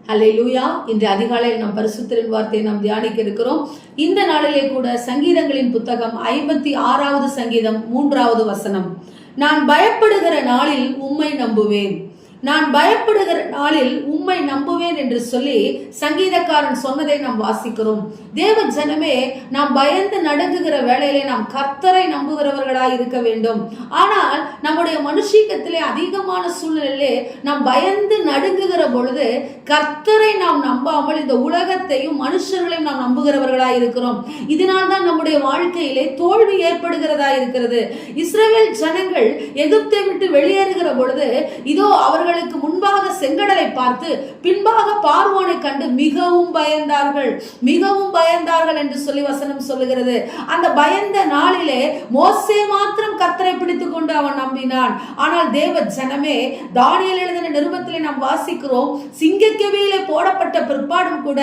ஹல்லேலூயா. இன்று அதிகாலையில் நாம் பரிசுத்தரின் வார்த்தையை நாம் தியானிக்க இருக்கிறோம். இந்த நாளிலே கூட சங்கீதங்களின் புத்தகம் 56வது சங்கீதம் 3வது வசனம். நான் பயப்படுகிற நாளில் உம்மை நம்புவேன், நான் பயப்படுகிற நாளில் உம்மை நம்புவேன் என்று சொல்லி சங்கீதக்காரன் சொன்னதை நாம் வாசிக்கிறோம். தேவ ஜனமே, நாம் பயந்து நடுங்குகிற வேளையிலே நாம் கர்த்தரை நம்புகிறவர்களாய் இருக்க வேண்டும். ஆனால் நம்முடைய மனுஷீகத்திலே அதிகமான சூழ்நிலையிலே நாம் பயந்து நடுங்குகிற பொழுது கர்த்தரை நாம் நம்பாமல் இந்த உலகத்தையும் மனுஷர்களையும் நாம் நம்புகிறவர்களாய் இருக்கிறோம். இதனால் தான் நம்முடைய வாழ்க்கையிலே தோல்வி ஏற்படுகிறதா இருக்கிறது. இஸ்ரவேல் ஜனங்கள் எகிப்தை விட்டு வெளியேறுகிற பொழுது இதோ அவர்களுக்கு முன்பாக செங்கடலை பார்த்து பின்பாக பார்வோனை கண்டு மிகவும் பயந்தார்கள், மிகவும் பயந்தார்கள் என்று சொல்லி வசனம் சொல்லுகிறது. அந்த பயந்த நாளிலே மோசே மாத்திரம் கர்த்தரை பிடித்துக் கொண்டு அவன் நம்பினான். ஆனால் தேவ ஜனமே, தானியேல் எழுதின நிருபத்திலே நாம் வாசிக்கிறோம், சிங்கக்கெபியிலே போடப்பட்ட பிற்பாடும் கூட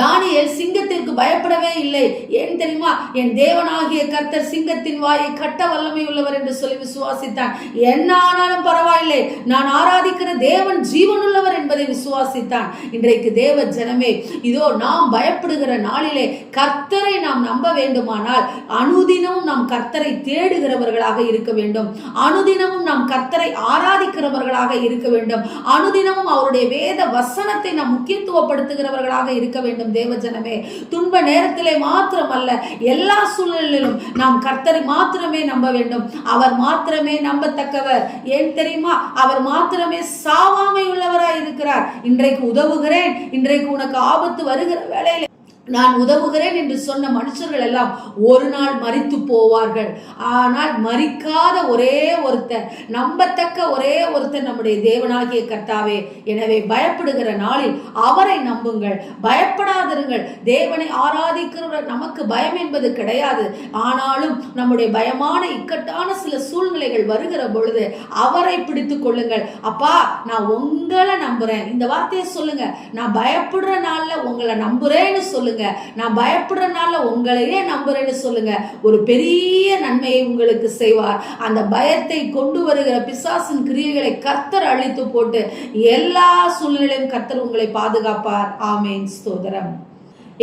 தானியேல் சிங்கத்திற்கு பயப்படவே இல்லை. ஏன் தெரியுமா? என் தேவனாகிய கர்த்தர் சிங்கத்தின் வாயை கட்ட வல்லமை உள்ளவர் என்று சொல்லி விசுவாசித்தான். என்ன ஆனாலும் பரவாயில்லை, நான் ஆராதிக்கிற தேவன் ஜீவனுள்ளவர் என்பதை விசுவாசித்தான். இன்றைக்கு தேவ ஜனமே, இதோ நாம் பயப்படுகிற நாளிலே கர்த்தரை நாம் நம்ப வேண்டுமானால் அனுதினமும் நாம் கர்த்தரை தேடுகிறவர்களாக இருக்க வேண்டும். அனுதினமும் நாம் கர்த்தரை ஆராதிக்கிறவர்களாக இருக்க வேண்டும். அனுதினமும் அவருடைய வேத வசனத்தை நாம் முக்கியத்துவப்படுத்துகிறவர்களாக இருக்க வேண்டும். தேவ ஜனமே, துன்ப நேரத்திலே மாத்திரமல்ல, எல்லா சூழ்நிலையிலும் நாம் கர்த்தரை மாத்திரமே நம்ப வேண்டும். அவர் மாத்திரமே நம்பத்தக்கவர். ஏன் தெரியுமா? அவர் மாத்திரமே சாவாமை உள்ளவராய் இருக்கிறார். இன்றைக்கு உதவுகிறேன், இன்றைக்கு உனக்கு ஆபத்து வருகிற வேளையில நான் உதவுகிறேன் என்று சொன்ன மனுஷர்கள் எல்லாம் ஒரு நாள் மரித்து போவார்கள். ஆனால் மரிக்காத ஒரே ஒருத்தர், நம்பத்தக்க ஒரே ஒருத்தர் நம்முடைய தேவனாகிய கர்த்தாவே. எனவே பயப்படுகிற நாளில் அவரை நம்புங்கள், பயப்படாதிருங்கள். தேவனை ஆராதிக்கிற நமக்கு பயம் என்பது கிடையாது. ஆனாலும் நம்முடைய பயமான இக்கட்டான சில சூழ்நிலைகள் வருகிற பொழுது அவரை பிடித்துக் கொள்ளுங்கள். அப்பா, நான் உங்களை நம்புறேன். இந்த வார்த்தையை சொல்லுங்க. நான் பயப்படுற நாள்ல உங்களை நம்புறேன்னு சொல்லுங்க. நான் பயப்படுறனால உங்களையே நம்புறேன்னு சொல்லுங்க. ஒரு பெரிய நன்மையை உங்களுக்கு செய்வார். அந்த பயத்தை கொண்டு வருகிற பிசாசின் கிரியைகளை கர்த்தர் அழித்து போட்டு எல்லா சூழ்நிலையும் கர்த்தர் உங்களை பாதுகாப்பார். ஆமேன். ஸ்தோத்திரம்.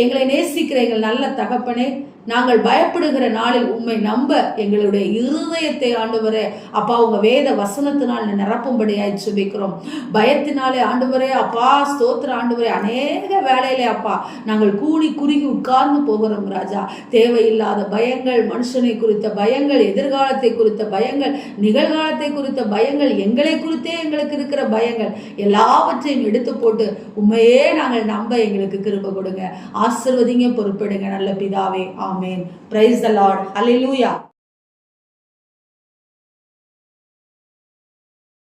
எங்களை நேசிக்கிற எங்கள் நல்ல தகப்பனே, நாங்கள் பயப்படுகிற நாளில் உம்மை நம்ப எங்களுடைய இருதயத்தை ஆண்டவரே அப்பா உங்க வேத வசனத்தினால் நிரப்பும்படியாய் ஜெபிக்கிறோம். பயத்தினாலே ஆண்டவரே அப்பா ஸ்தோத்திர ஆண்டவரே, அநேக வேலையிலே அப்பா நாங்கள் கூடி குறுகி உட்கார்ந்து போகிறோம் ராஜா. தேவையில்லாத பயங்கள், மனுஷனை குறித்த பயங்கள், எதிர்காலத்தை குறித்த பயங்கள், நிகழ்காலத்தை குறித்த பயங்கள், எங்களை குறித்தே எங்களுக்கு இருக்கிற பயங்கள் எல்லாவற்றையும் எடுத்து போட்டு உண்மையே நாங்கள் நம்ப எங்களுக்கு கிருபை கொடுங்க. ஆசீர்வதிங்க, பொறுப்பெடுங்க நல்ல பிதாவே. ஆமென். Praise the Lord. Hallelujah.